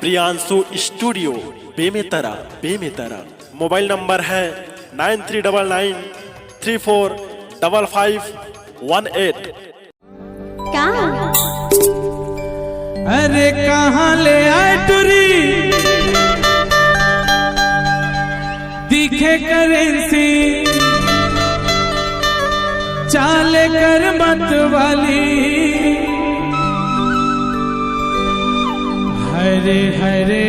Priyanshu studio Bemetara. Mobile number है 9399345518। अरे कहाँ ले आए टुरी दिखे करेंसी चाले कर मत वाली हरे हरे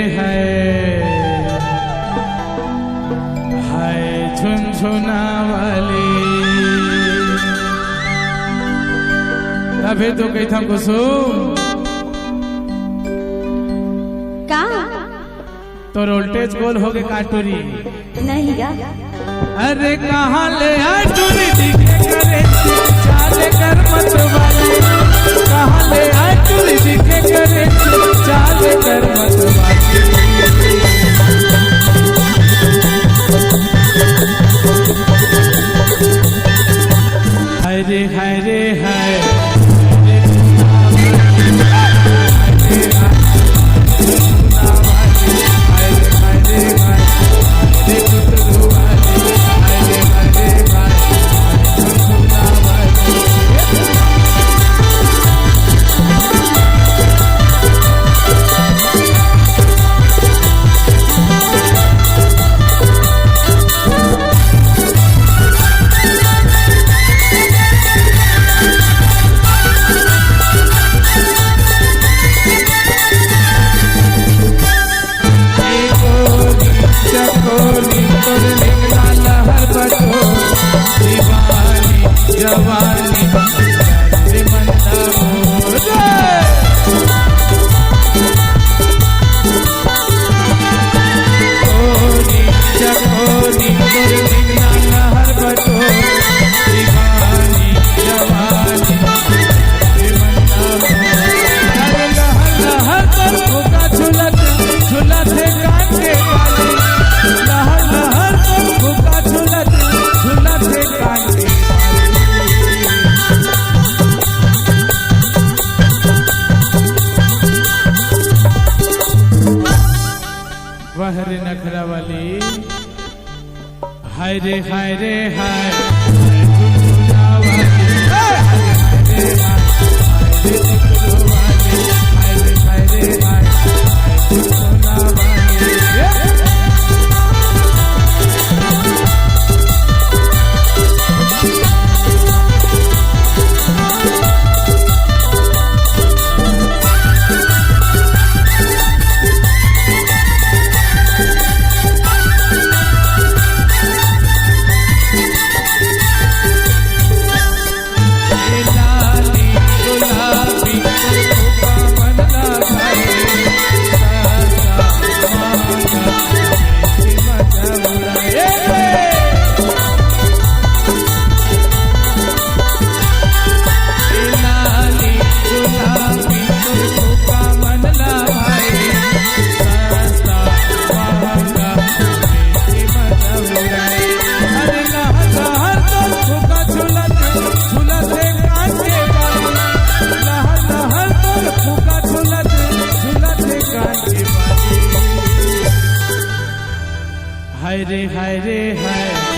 हाय झुनझुना वाली। अबे तो कही था कुसुम तो वोल्टेज गोल हो गए काटूरी नहीं गा। अरे कहाँ ले आए टूरी दिखे करे चाले कर मत वाली। कहाँ ले आए टूरी दिखे करे चाले कर मत वाली। हरे हरे हाय हरे नखरा वाली हाय रे हाय रे हाय झुनझुना वाली हाय रे हाय रे हाय झुनझुना वाली। हाय रे हाय रे हाय